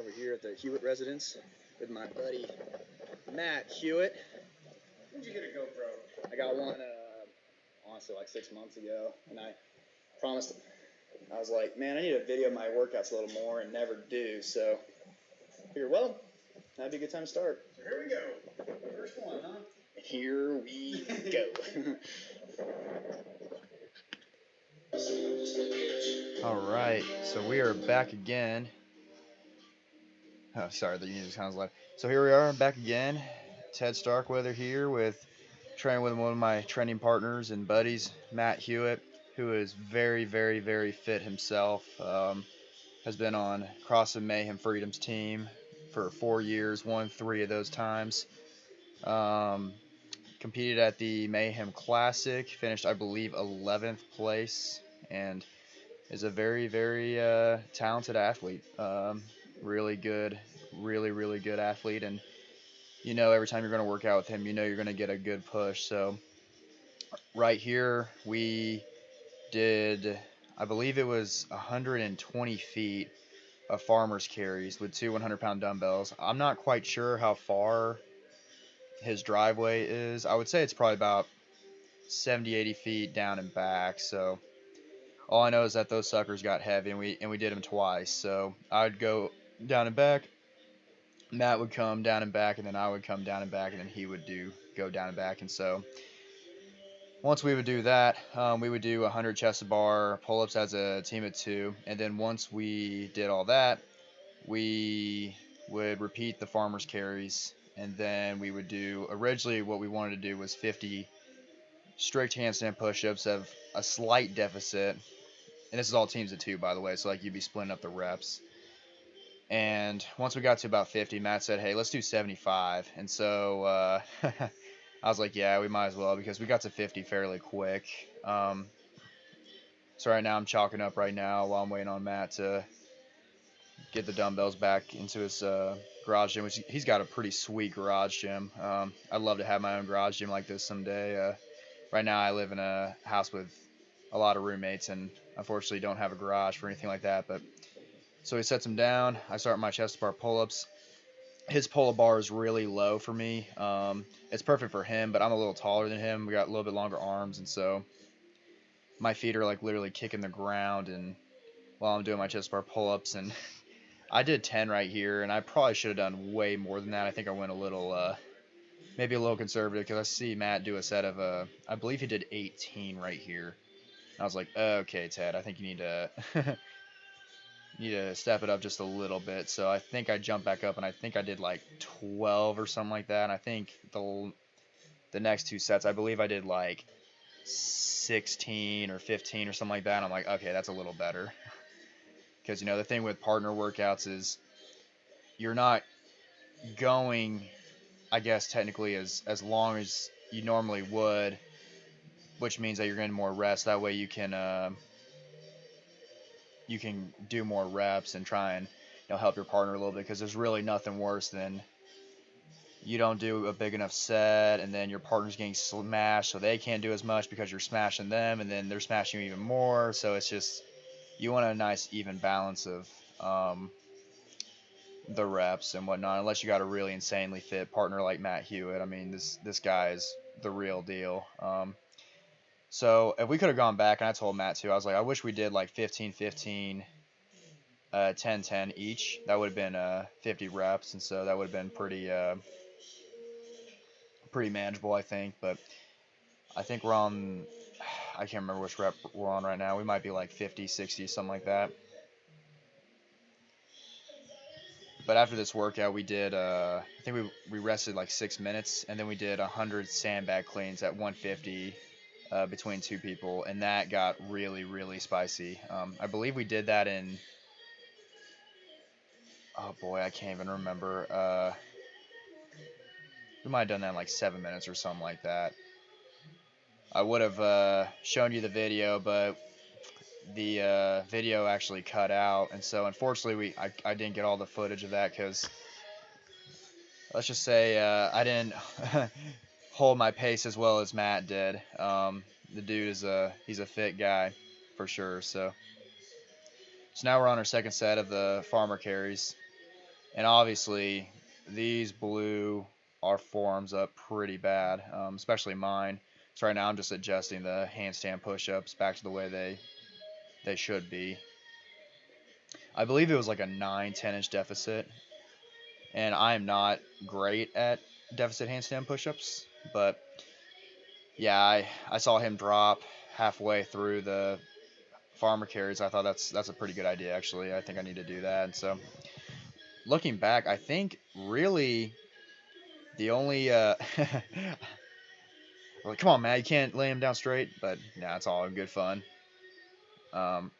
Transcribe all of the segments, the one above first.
over here at the Hewett residence with my buddy Matt Hewett. When did you get a GoPro? I got one honestly like 6 months ago, and I promised. I was like, man, I need to video my workouts a little more, and never do. So I figured, well, that'd be a good time to start. So here we go. First one, huh? Here we go. All right, so we are back again. Oh, sorry, the music sounds loud. So here we are, back again. Ted Starkweather here with training with one of my training partners and buddies, Matt Hewett, who is very, very, very fit himself. Has been on CrossFit Mayhem Freedom's team for 4 years, won 3 of those times. Competed at the Mayhem Classic, finished, I believe, 11th place, and is a very, very talented athlete. Really good, really good athlete, and you know every time you're going to work out with him, you know you're going to get a good push. So right here we did, I believe it was 120 feet of farmer's carries with 2 100-pound dumbbells. I'm not quite sure how far his driveway is. I would say it's probably about 70-80 feet down and back. So all I know is that those suckers got heavy, and we did them twice. So I'd go down and back, Matt would come down and back, and then I would come down and back, and then he would go down and back. And so once we would do that, we would do 100 chest to bar pull-ups as a team of 2, and then once we did all that, we would repeat the farmer's carries, and then we would do, originally what we wanted to do was 50 strict handstand push-ups of a slight deficit, and this is all teams of 2, by the way, so like you'd be splitting up the reps. And once we got to about 50, Matt said, hey, let's do 75. And so I was like, yeah, we might as well, because we got to 50 fairly quick. So right now I'm chalking up right now while I'm waiting on Matt to get the dumbbells back into his garage gym, which he's got a pretty sweet garage gym. I'd love to have my own garage gym like this someday. Right now I live in a house with a lot of roommates, and unfortunately don't have a garage for anything like that. But so he sets them down. I start my chest to bar pull-ups. His pull-up bar is really low for me. It's perfect for him, but I'm a little taller than him. We got a little bit longer arms, and so my feet are like literally kicking the ground, and while I'm doing my chest bar pull-ups, and I did 10 right here, and I probably should have done way more than that. I think I went a little, maybe a little conservative, because I see Matt do a set of, I believe he did 18 right here. And I was like, okay, Ted, I think you need to need to step it up just a little bit. So I think I jumped back up, and I think I did like 12 or something like that. And I think the next 2 sets, I believe I did like 16 or 15 or something like that. And I'm like, okay, that's a little better. Because, you know, the thing with partner workouts is you're not going, I guess, technically as long as you normally would, which means that you're getting more rest. That way you can do more reps and try and, you know, help your partner a little bit, because there's really nothing worse than you don't do a big enough set, and then your partner's getting smashed, so they can't do as much because you're smashing them, and then they're smashing you even more. So it's just, you want a nice even balance of the reps and whatnot, unless you got a really insanely fit partner like Matt Hewett. I mean, this guy is the real deal. So if we could have gone back, and I told Matt too, I was like, I wish we did like 15-15, 10-10 each. That would have been 50 reps, and so that would have been pretty manageable, I think. But I think we're on, I can't remember which rep we're on right now. We might be like 50, 60, something like that. But after this workout, we did, I think we rested like 6 minutes, and then we did 100 sandbag cleans at 150 between 2 people, and that got really, really spicy. I believe we did that in, oh boy, I can't even remember. We might have done that in like 7 minutes or something like that. I would have shown you the video, but the video actually cut out, and so unfortunately I didn't get all the footage of that, because let's just say I didn't hold my pace as well as Matt did. The dude is he's a fit guy for sure. So now we're on our second set of the farmer carries. And obviously, these blew our forearms up pretty bad, especially mine. So right now I'm just adjusting the handstand push-ups back to the way they should be. I believe it was like a 9-10 inch deficit, and I am not great at deficit handstand push-ups, but yeah, I saw him drop halfway through the farmer carries. I thought that's a pretty good idea actually. I think I need to do that. And so looking back, I think really the only like, come on, man, you can't lay him down straight, but yeah, it's all in good fun. Um,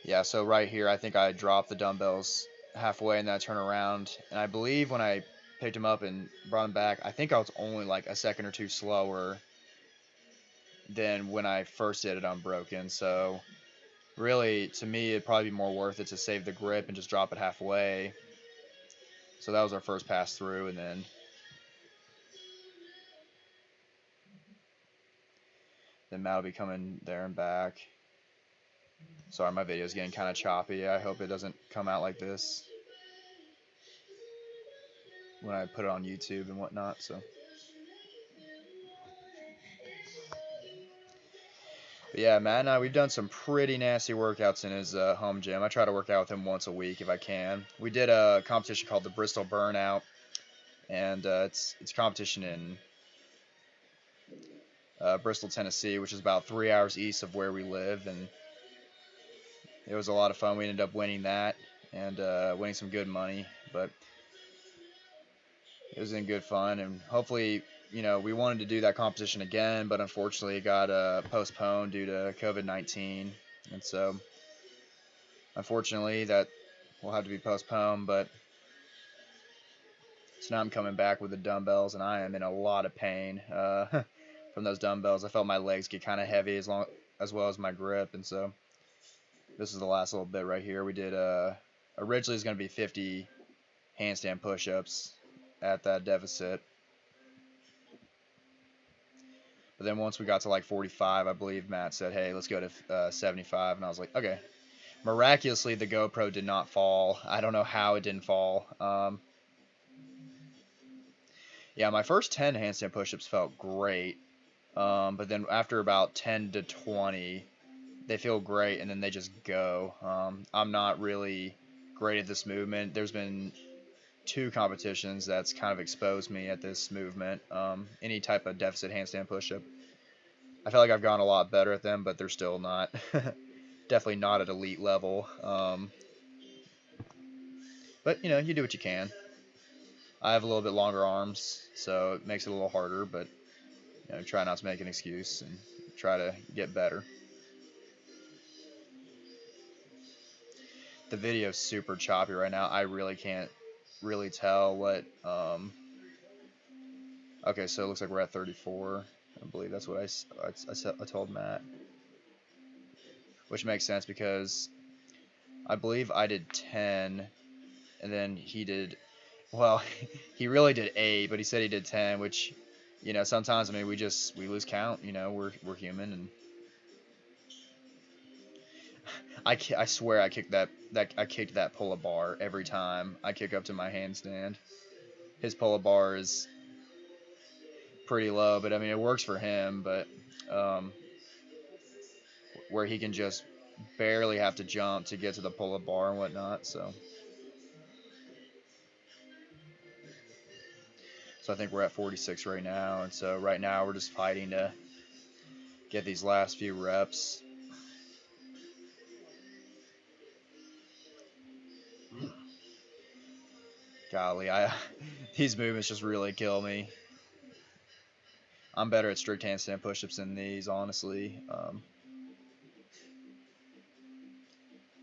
yeah, so right here, I think I dropped the dumbbells halfway and then I turned around, and I believe when I picked him up and brought him back, I think I was only like a second or two slower than when I first did it unbroken. So really, to me, it'd probably be more worth it to save the grip and just drop it halfway. So that was our first pass through, and then Matt will be coming there and back. Sorry, my video is getting kind of choppy. I hope it doesn't come out like this when I put it on YouTube and whatnot. So, but yeah, Matt and I, we've done some pretty nasty workouts in his home gym. I try to work out with him once a week if I can. We did a competition called the Bristol Burnout, and it's a competition in Bristol, Tennessee, which is about 3 hours east of where we live, and it was a lot of fun. We ended up winning that and winning some good money, but it was in good fun, and hopefully, we wanted to do that competition again, but unfortunately it got postponed due to COVID-19, and so unfortunately that will have to be postponed. But so now I'm coming back with the dumbbells, and I am in a lot of pain from those dumbbells. I felt my legs get kind of heavy as well as my grip, and so this is the last little bit right here. We did originally it's going to be 50 handstand push-ups at that deficit. But then once we got to like 45, I believe Matt said, hey, let's go to 75. And I was like, okay. Miraculously, the GoPro did not fall. I don't know how it didn't fall. Yeah, my first 10 handstand push-ups felt great. But then after about 10 to 20, they feel great, and then they just go. I'm not really great at this movement. There's been 2 competitions that's kind of exposed me at this movement. Any type of deficit handstand push-up. I feel like I've gotten a lot better at them, but they're still not, definitely not at elite level. But you do what you can. I have a little bit longer arms, so it makes it a little harder, but try not to make an excuse and try to get better. The video's super choppy right now. I really can't really tell what. Okay, so it looks like we're at 34. I believe that's what I told Matt, which makes sense because I believe I did 10, and then he did. Well, he really did 8, but he said he did 10, which, sometimes we lose count. We're human, and I swear I kicked that pull-up bar every time I kick up to my handstand. His pull-up bar is pretty low, but I mean it works for him. But where he can just barely have to jump to get to the pull-up bar and whatnot. So I think we're at 46 right now, and so right now we're just fighting to get these last few reps. Golly, these movements just really kill me. I'm better at strict handstand push-ups than these, honestly.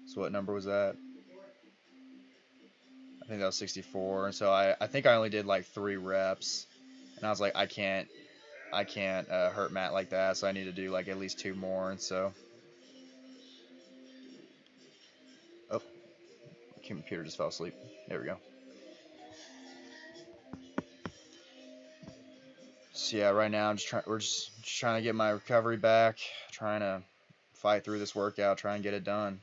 So what number was that? I think that was 64. And so I think I only did like 3 reps, and I was like, I can't hurt Matt like that, so I need to do like at least 2 more. And so, oh, the computer just fell asleep. There we go. So yeah, right now we're just trying to get my recovery back, trying to fight through this workout, try and get it done.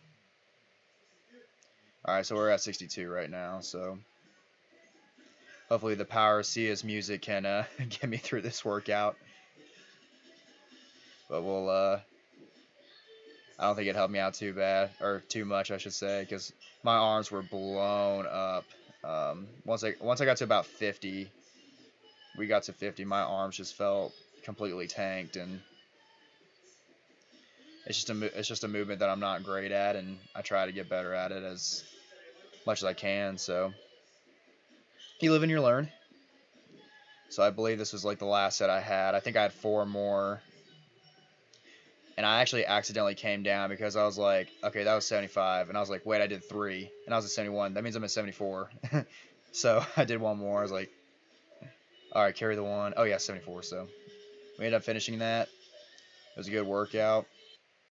All right, so we're at 62 right now. So hopefully the power of Sia's music can get me through this workout. But we'll I don't think it helped me out too bad, or too much, I should say, because my arms were blown up. Once I got to about 50, we got to 50, my arms just felt completely tanked, and it's just a movement that I'm not great at, and I try to get better at it as much as I can. So you live and you learn. So I believe this was like the last set I had. I think I had 4 more. And I actually accidentally came down because I was like, okay, that was 75. And I was like, wait, I did 3. And I was at 71. That means I'm at 74. So I did 1 more. I was like, alright, carry the 1. Oh, yeah, 74. So we ended up finishing that. It was a good workout.